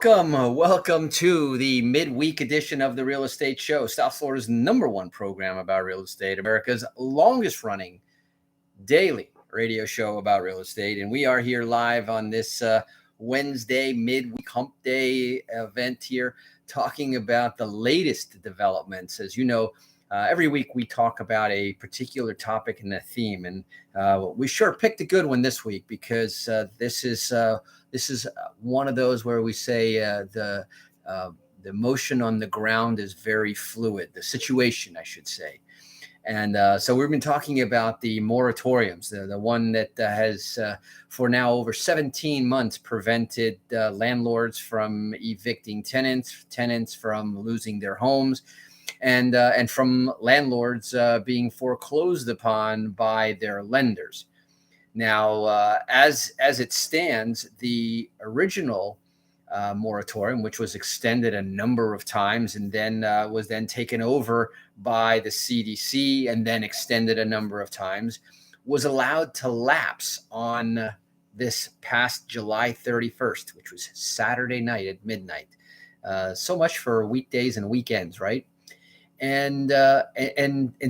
Welcome to the midweek edition of the Real Estate Show, South Florida's #1 program about real estate, America's longest running daily radio show about real estate. And we are here live on this Wednesday midweek hump day event here, talking about the latest developments. As you know, every week we talk about a particular topic and a theme, and we sure picked a good one this week because this is one of those where we say the motion on the ground is very fluid. The situation, I should say. And so we've been talking about the moratoriums, the one that has for now over 17 months prevented landlords from evicting tenants from losing their homes, and from landlords being foreclosed upon by their lenders. Now, as it stands, the original moratorium, which was extended a number of times and then was then taken over by the CDC and then extended a number of times, was allowed to lapse on this past July 31st, which was Saturday night at midnight. So much for weekdays and weekends, right? And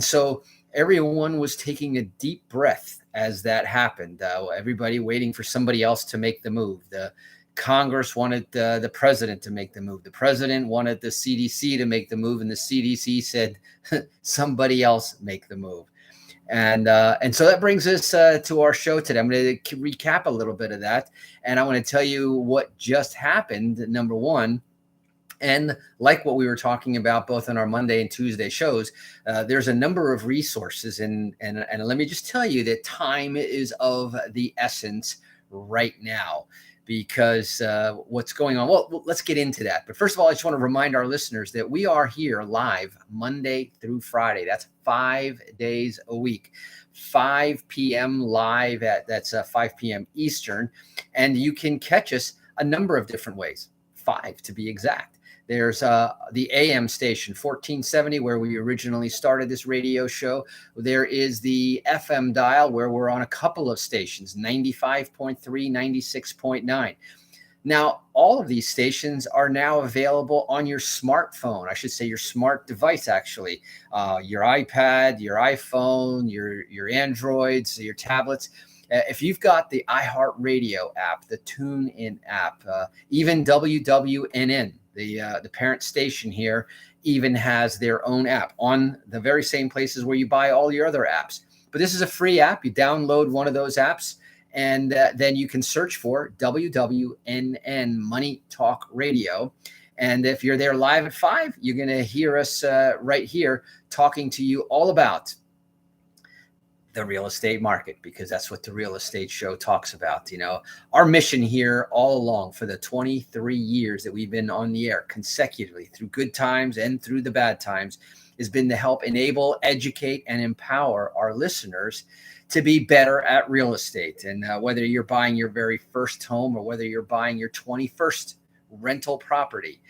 so everyone was taking a deep breath as that happened. Everybody waiting for somebody else to make the move. The Congress wanted the president to make the move. The president wanted the CDC to make the move, and the CDC said somebody else make the move. And so that brings us to our show today. I'm going to recap a little bit of that, and I want to tell you what just happened. Number one. And like what we were talking about both on our Monday and Tuesday shows, there's a number of resources. And let me just tell you that time is of the essence right now because what's going on. Well, let's get into that. But first of all, I just want to remind our listeners that we are here live Monday through Friday. That's 5 days a week. 5 p.m. live that's 5 p.m. Eastern. And you can catch us a number of different ways, 5 to be exact. There's the AM station, 1470, where we originally started this radio show. There is the FM dial, where we're on a couple of stations, 95.3, 96.9. Now, all of these stations are now available on your smartphone. I should say your smart device, actually. Your iPad, your iPhone, your Androids, your tablets. If you've got the iHeartRadio app, the TuneIn app, even WWNN, the parent station here, even has their own app on the very same places where you buy all your other apps. But this is a free app. You download one of those apps, and then you can search for WWNN Money Talk Radio. And if you're there live at 5, you're going to hear us right here talking to you all about the real estate market, because that's what the Real Estate Show talks about. You know, our mission here all along for the 23 years that we've been on the air consecutively through good times and through the bad times has been to help enable, educate, and empower our listeners to be better at real estate. And whether you're buying your very first home or whether you're buying your 21st rental property,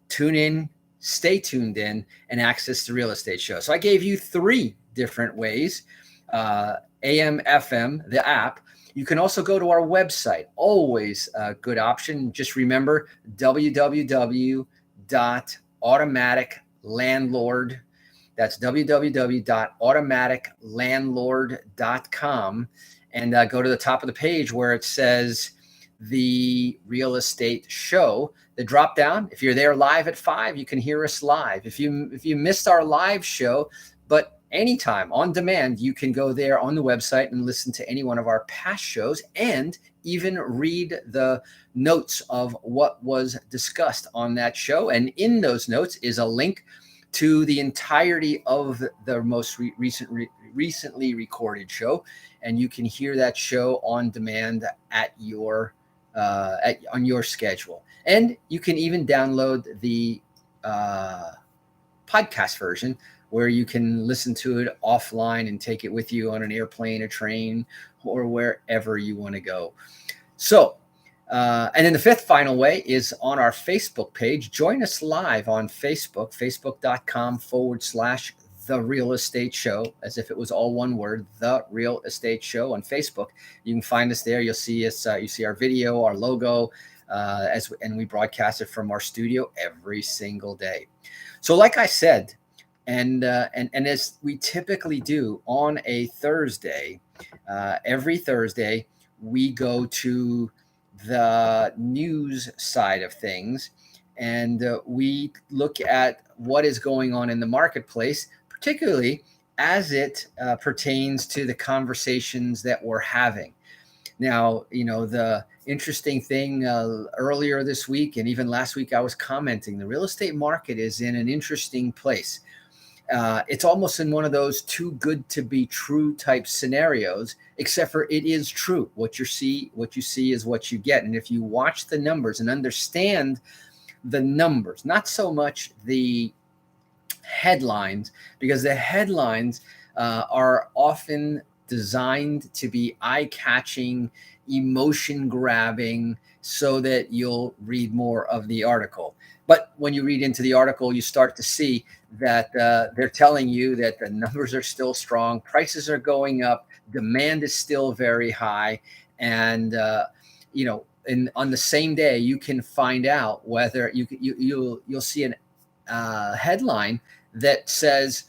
tune in, stay tuned in, and access the Real Estate Show. So I gave you 3 different ways. AM, FM, the app. You can also go to our website. Always a good option. Just remember www.automaticlandlord. That's www.automaticlandlord.com. And go to the top of the page where it says the Real Estate Show. The drop down, if you're there live at 5, you can hear us live. If you missed our live show, but anytime on demand, you can go there on the website and listen to any one of our past shows and even read the notes of what was discussed on that show. And in those notes is a link to the entirety of the most recently recorded show. And you can hear that show on demand at your on your schedule. And you can even download the podcast version, where you can listen to it offline and take it with you on an airplane, a train, or wherever you want to go. So, and then the 5th final way is on our Facebook page. Join us live on Facebook, facebook.com/The Real Estate Show, as if it was all one word, The Real Estate Show on Facebook. You can find us there. You'll see us, you see our video, our logo, and we broadcast it from our studio every single day. So, like I said, and as we typically do on a Thursday, every Thursday we go to the news side of things, and we look at what is going on in the marketplace, particularly as it pertains to the conversations that we're having. Now, the interesting thing earlier this week and even last week, I was commenting the real estate market is in an interesting place. It's almost in one of those too good to be true type scenarios, except for it is true. What you see is what you get. And if you watch the numbers and understand the numbers, not so much the headlines, because the headlines are often designed to be eye-catching, emotion-grabbing, so that you'll read more of the article. But when you read into the article, you start to see that they're telling you that the numbers are still strong, prices are going up, demand is still very high, and on the same day, you can find out whether you'll see an headline that says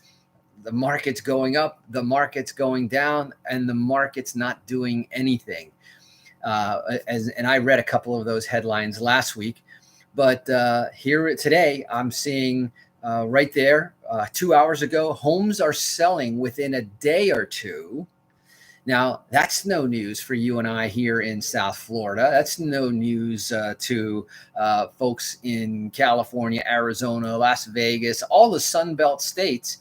the market's going up, the market's going down, and the market's not doing anything. And I read a couple of those headlines last week, but here today I'm seeing right there 2 hours ago, homes are selling within a day or two. Now, that's no news for you and I here in South Florida. That's no news to folks in California, Arizona, Las Vegas, all the Sun Belt states.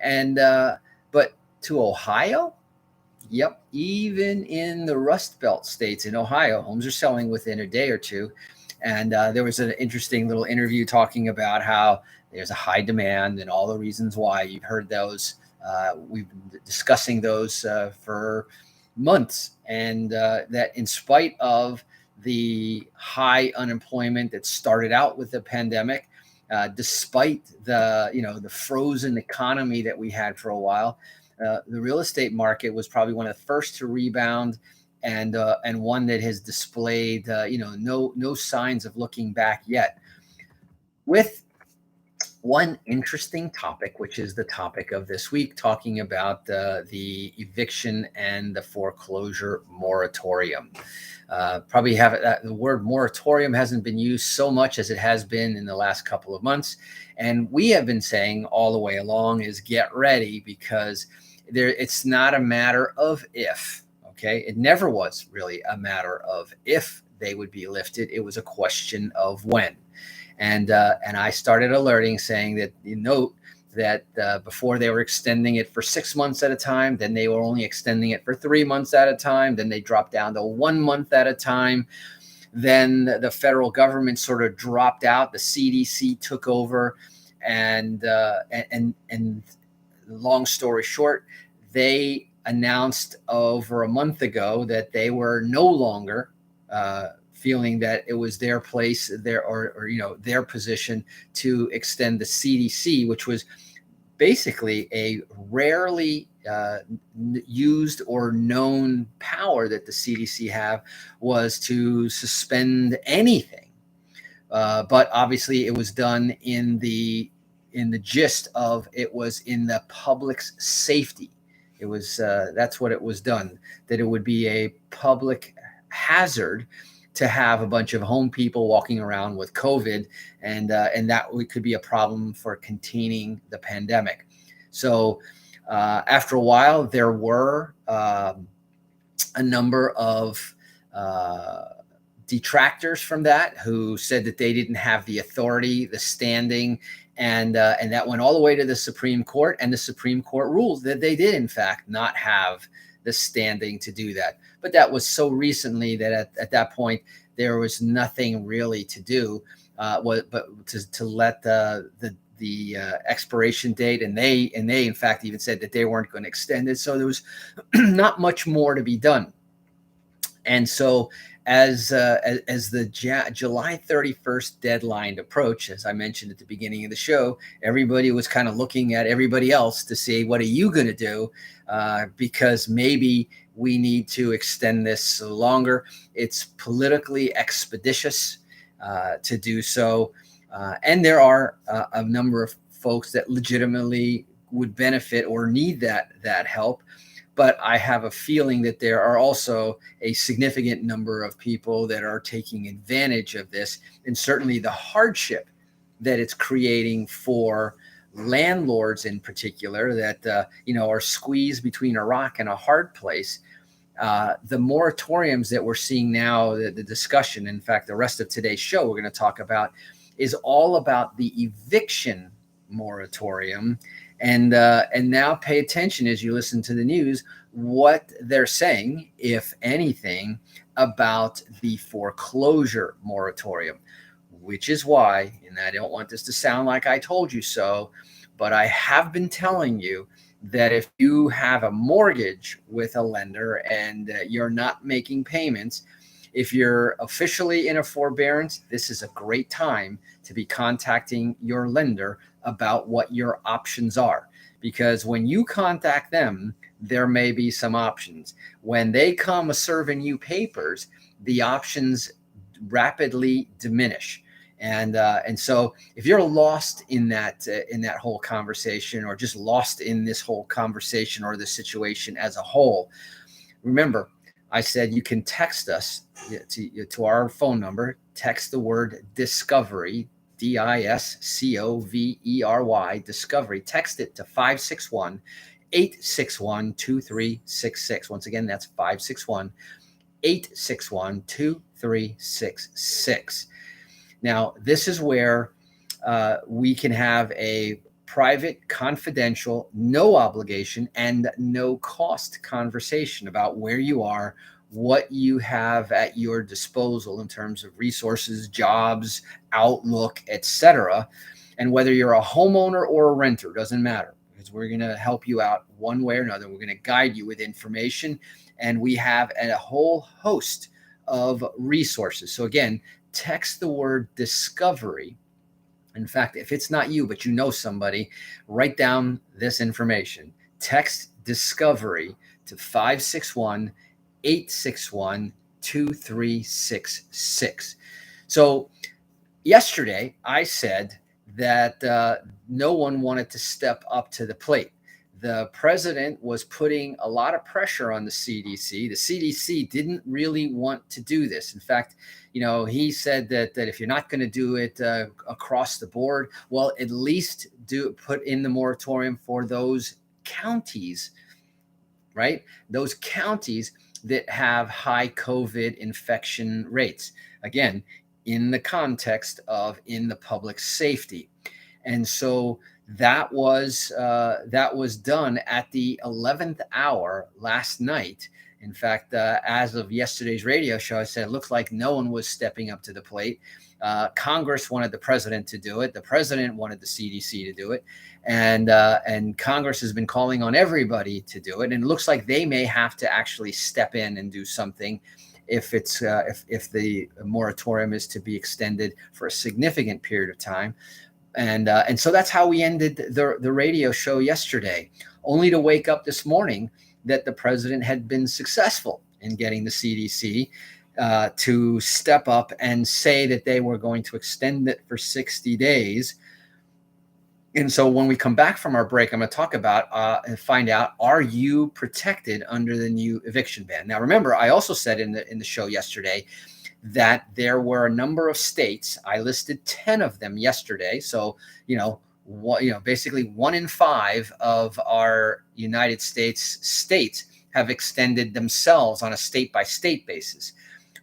And but to Ohio, yep, even in the Rust Belt states in Ohio, homes are selling within a day or two. And there was an interesting little interview talking about how there's a high demand and all the reasons why. You've heard those. We've been discussing those for months, and that in spite of the high unemployment that started out with the pandemic, despite the frozen economy that we had for a while, the real estate market was probably one of the first to rebound, and one that has displayed no signs of looking back yet. With one interesting topic, which is the topic of this week, talking about the eviction and the foreclosure moratorium. Probably the word moratorium hasn't been used so much as it has been in the last couple of months. And we have been saying all the way along is get ready, because it's not a matter of if, okay? It never was really a matter of if they would be lifted. It was a question of when. And I started alerting, saying that note that before they were extending it for 6 months at a time, then they were only extending it for 3 months at a time, then they dropped down to 1 month at a time. Then the federal government sort of dropped out. The CDC took over, and long story short, they announced over a month ago that they were no longer feeling that it was their place, their position to extend the CDC, which was basically a rarely used or known power that the CDC have, was to suspend anything. But obviously, it was done in the gist of it was in the public's safety. It was that's what it was done. That it would be a public hazard to have a bunch of home people walking around with COVID, and that could be a problem for containing the pandemic. So after a while, there were a number of detractors from that who said that they didn't have the authority, the standing, and that went all the way to the Supreme Court, and the Supreme Court ruled that they did, in fact, not have the standing to do that. But that was so recently that at that point there was nothing really to do, but to let the expiration date, and they in fact even said that they weren't going to extend it. So there was not much more to be done. And so as the July 31st deadline approached, as I mentioned at the beginning of the show, everybody was kind of looking at everybody else to see, what are you going to do? Because maybe we need to extend this longer. It's politically expeditious to do so. And there are a number of folks that legitimately would benefit or need that help. But I have a feeling that there are also a significant number of people that are taking advantage of this, and certainly the hardship that it's creating for landlords in particular that are squeezed between a rock and a hard place. The moratoriums that we're seeing now, the discussion, in fact, the rest of today's show we're going to talk about, is all about the eviction moratorium. And now pay attention as you listen to the news, what they're saying, if anything, about the foreclosure moratorium, which is why, and I don't want this to sound like I told you so, but I have been telling you that if you have a mortgage with a lender and you're not making payments, if you're officially in a forbearance, this is a great time to be contacting your lender about what your options are. Because when you contact them, there may be some options. When they come serving you papers, the options rapidly diminish. And so if you're lost in that whole conversation, or just lost in this whole conversation or the situation as a whole, remember, I said you can text us to our phone number. Text the word discovery, DISCOVERY, discovery. Text it to 561-861-2366. Once again, that's 561-861-2366. Now, this is where we can have a private, confidential, no obligation, and no cost conversation about where you are, what you have at your disposal in terms of resources, jobs, outlook, etc. And whether you're a homeowner or a renter, doesn't matter, because we're going to help you out one way or another. We're going to guide you with information, and we have a whole host of resources. So again, text the word discovery. In fact, if it's not you, but you know somebody, write down this information. Text discovery to 561-861-2366. So yesterday I said that no one wanted to step up to the plate. The president was putting a lot of pressure on the CDC. The CDC didn't really want to do this. In fact, he said that if you're not going to do it across the board, well, at least put in the moratorium for those counties, right? Those counties that have high COVID infection rates. Again, in the context of in the public safety. And so that was done at the 11th hour last night. In fact, as of yesterday's radio show, I said it looks like no one was stepping up to the plate. Congress wanted the president to do it. The president wanted the CDC to do it, and Congress has been calling on everybody to do it. And it looks like they may have to actually step in and do something if it's if the moratorium is to be extended for a significant period of time. And so that's how we ended the radio show yesterday, only to wake up this morning that the president had been successful in getting the CDC to step up and say that they were going to extend it for 60 days. And so when we come back from our break, I'm going to talk about and find out, are you protected under the new eviction ban? Now, remember, I also said in the show yesterday that there were a number of states. I listed 10 of them yesterday. So, basically 1 in 5 of our United States have extended themselves on a state-by-state basis.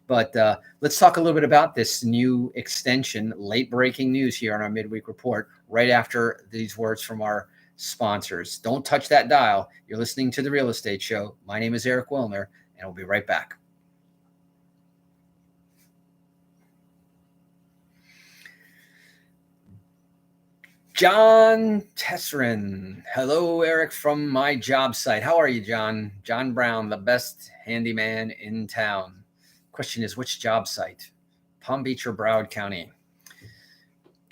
But let's talk a little bit about this new extension, late breaking news here on our midweek report, right after these words from our sponsors. Don't touch that dial. You're listening to The Real Estate Show. My name is Eric Willner, and we'll be right back. John Tesserin. Hello, Eric, from my job site. How are you, John? John Brown, the best handyman in town. Question is, which job site? Palm Beach or Broward County?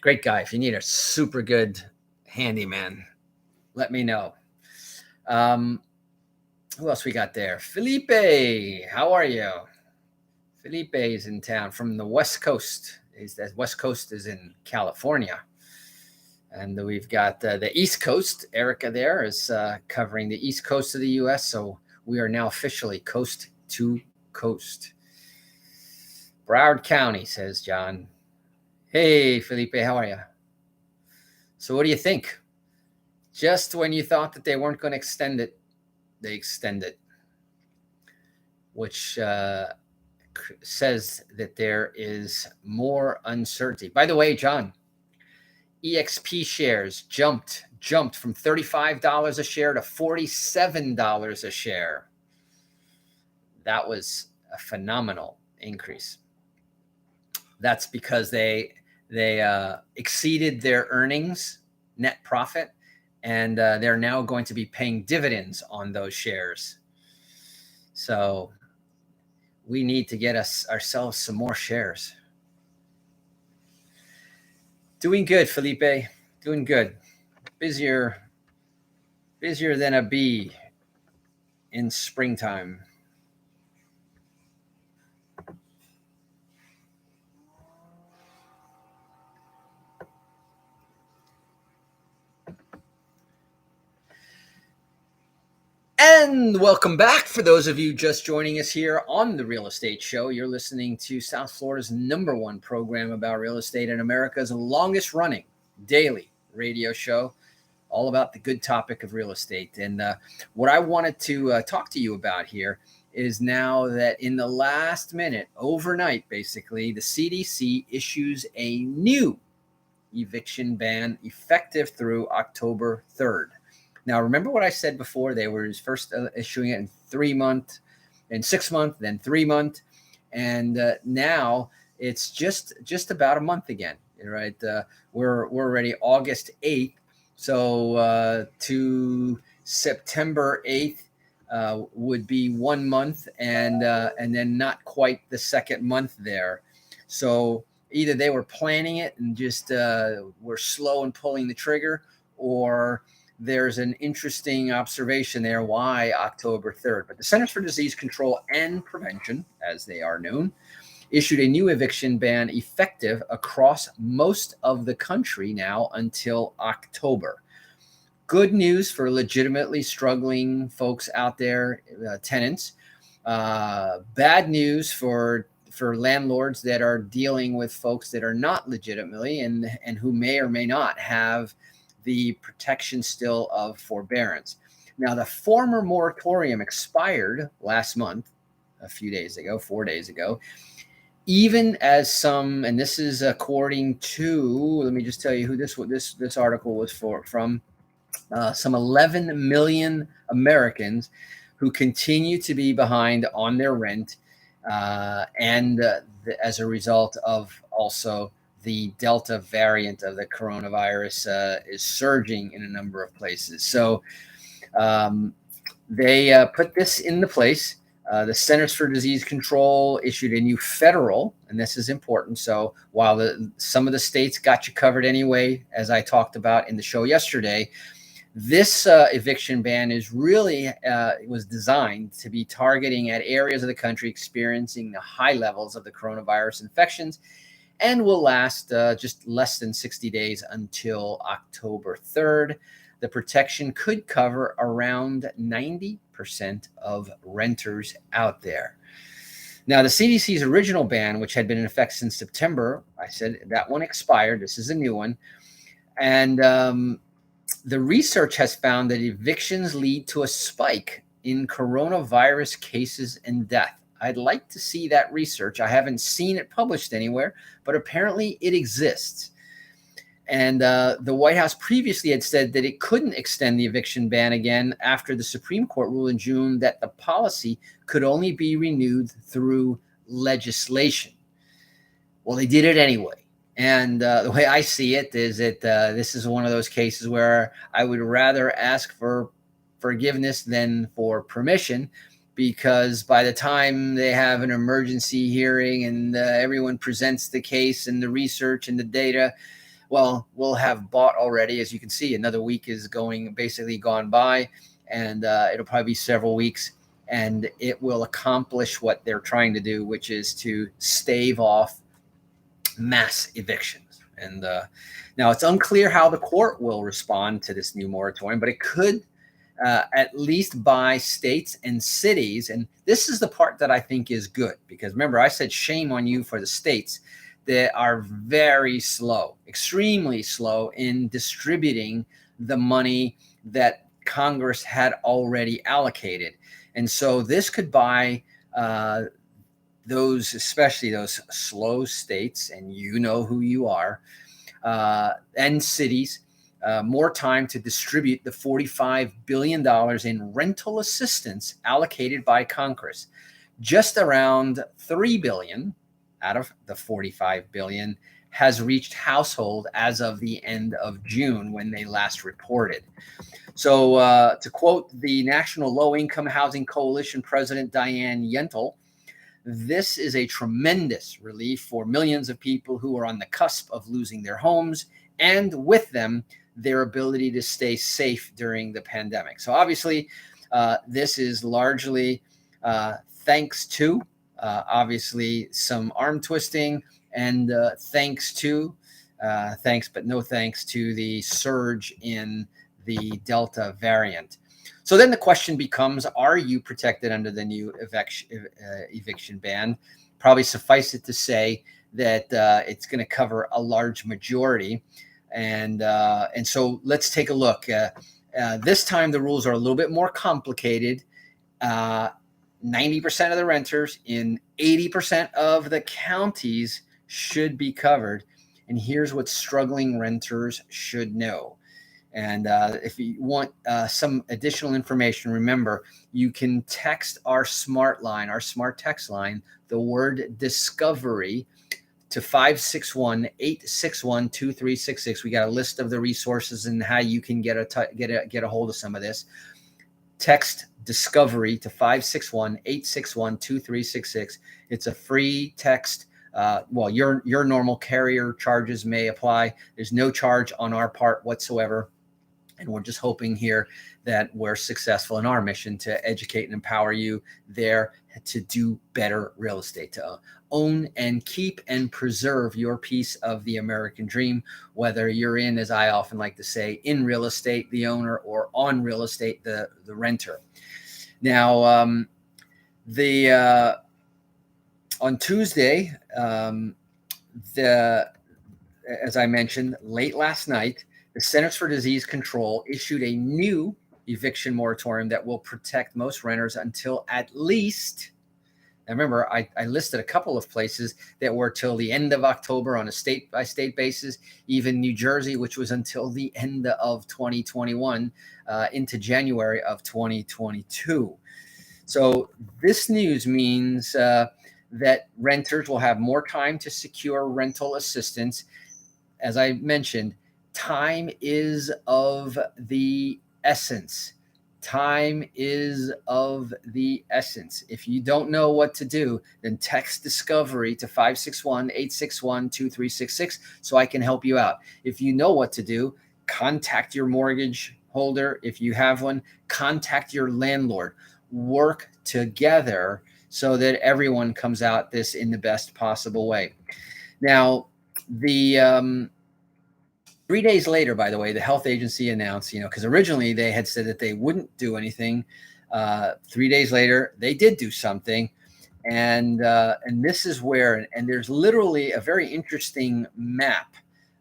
Great guy. If you need a super good handyman, let me know. Who else we got there? Felipe, how are you? Felipe is in town from the West Coast. That West Coast is in California. And we've got the East Coast. Erica there is covering the East Coast of the U.S. So we are now officially coast to coast. Broward County, says John. Hey, Felipe, how are you? So what do you think? Just when you thought that they weren't going to extend it, they extend it, which says that there is more uncertainty. By the way, John, EXP shares jumped from $35 a share to $47 a share. That was a phenomenal increase. That's because they exceeded their earnings, net profit, and they're now going to be paying dividends on those shares. So we need to get ourselves some more shares. Doing good, Felipe. Doing good. Busier than a bee in springtime. And welcome back. For those of you just joining us here on the Real Estate Show, you're listening to South Florida's #1 program about real estate and America's longest running daily radio show, all about the good topic of real estate. And what I wanted to talk to you about here is now that in the last minute, overnight, basically, the CDC issues a new eviction ban effective through October 3rd. Now, remember what I said before? They were first issuing it in 3 month, then 6 month, then 3 month, and now it's just about a month again. Right? We're already August 8th, so to September 8th would be 1 month, and then not quite the second month there. So either they were planning it and just were slow in pulling the trigger, or there's an interesting observation there why October 3rd. But the Centers for Disease Control and Prevention, as they are known, issued a new eviction ban effective across most of the country now until October. Good news for legitimately struggling folks out there, tenants. Bad news for landlords that are dealing with folks that are not legitimately and who may or may not have the protection still of forbearance. Now, the former moratorium expired last month, a few days ago, 4 days ago, even as some, and this is according to, let me just tell you who this article was from, some 11 million Americans who continue to be behind on their rent, and as a result of also the Delta variant of the coronavirus is surging in a number of places. So they put this into place. The Centers for Disease Control issued a new federal, and this is important. So while some of the states got you covered anyway, as I talked about in the show yesterday, this eviction ban is really was designed to be targeting at areas of the country experiencing the high levels of the coronavirus infections, and will last just less than 60 days until October 3rd. The protection could cover around 90% of renters out there. Now, the CDC's original ban, which had been in effect since September, I said that one expired. This is a new one. And the research has found that evictions lead to a spike in coronavirus cases and death. I'd like to see that research. I haven't seen it published anywhere, but apparently it exists. And the White House previously had said that it couldn't extend the eviction ban again after the Supreme Court ruled in June that the policy could only be renewed through legislation. Well, they did it anyway. And the way I see it is that this is one of those cases where I would rather ask for forgiveness than for permission, because by the time they have an emergency hearing and everyone presents the case and the research and the data, well, we'll have bought already. As you can see, another week is basically gone by, and it'll probably be several weeks, and it will accomplish what they're trying to do, which is to stave off mass evictions. And now it's unclear how the court will respond to this new moratorium, but it could at least by states and cities. And this is the part that I think is good, because remember, I said shame on you for the states that are very slow, extremely slow in distributing the money that Congress had already allocated. And so this could buy those, especially those slow states, and you know who you are, and cities, more time to distribute the $45 billion in rental assistance allocated by Congress. Just around $3 billion out of the $45 billion has reached household as of the end of June, when they last reported. So to quote the National Low Income Housing Coalition President Diane Yentl, this is a tremendous relief for millions of people who are on the cusp of losing their homes, and with them, their ability to stay safe during the pandemic. So obviously, this is largely thanks to, obviously, some arm twisting, and thanks but no thanks to the surge in the Delta variant. So then the question becomes, are you protected under the new eviction ban? Probably suffice it to say that it's going to cover a large majority. And so let's take a look. This time the rules are a little bit more complicated. 90% of the renters in 80% of the counties should be covered. And here's what struggling renters should know. And if you want some additional information, remember, you can text our smart text line, the word discovery, to 561-861-2366. We got a list of the resources and how you can get a hold of some of this. Text discovery to 561-861-2366. It's a free text. Your normal carrier charges may apply. There's no charge on our part whatsoever. And we're just hoping here that we're successful in our mission to educate and empower you there to do better real estate, to own and keep and preserve your piece of the American dream, whether you're in, as I often like to say, in real estate, the owner, or on real estate, the renter. Now, on Tuesday, as I mentioned, late last night, the Centers for Disease Control issued a new eviction moratorium that will protect most renters until at least, now remember, I listed a couple of places that were till the end of October on a state-by-state basis, even New Jersey, which was until the end of 2021, into January of 2022. So this news means that renters will have more time to secure rental assistance. As I mentioned, time is of the essence. Time is of the essence. If you don't know what to do, then text discovery to 561-861-2366 so I can help you out. If you know what to do, contact your mortgage holder. If you have one, contact your landlord. Work together so that everyone comes out this in the best possible way. Now, the 3 days later, by the way, the health agency announced, because originally they had said that they wouldn't do anything. 3 days later, they did do something. And this is where, and there's literally a very interesting map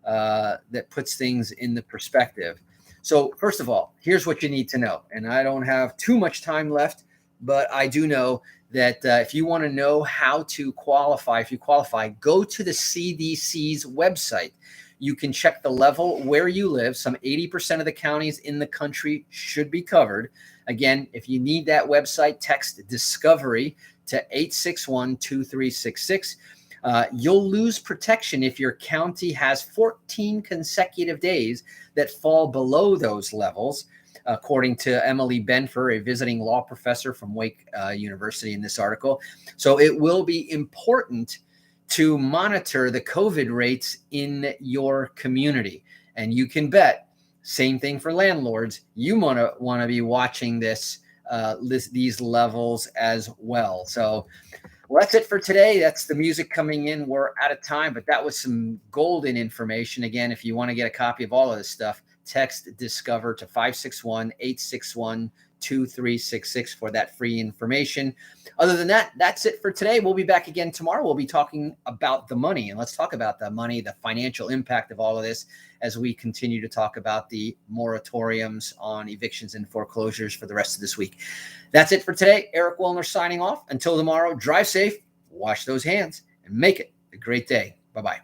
that puts things in the perspective. So first of all, here's what you need to know. And I don't have too much time left, but I do know that if you want to know how to qualify, if you qualify, go to the CDC's website. You can check the level where you live. Some 80% of the counties in the country should be covered. Again, if you need that website, text discovery to 861-2366. You'll lose protection if your county has 14 consecutive days that fall below those levels, according to Emily Benfer, a visiting law professor from Wake University in this article. So it will be important to monitor the COVID rates in your community. And you can bet Same thing for landlords. You want to be watching these levels as well. So that's it for today. That's the music coming in. We're out of time, but that was some golden information. Again, if you want to get a copy of all of this stuff, text Discover to 561-861-2366 for that free information. Other than that, that's it for today. We'll be back again tomorrow. We'll be talking about the money, and let's talk about the money, the financial impact of all of this as we continue to talk about the moratoriums on evictions and foreclosures for the rest of this week. That's it for today. Eric Willner signing off. Until tomorrow, drive safe, wash those hands, and make it a great day. Bye-bye.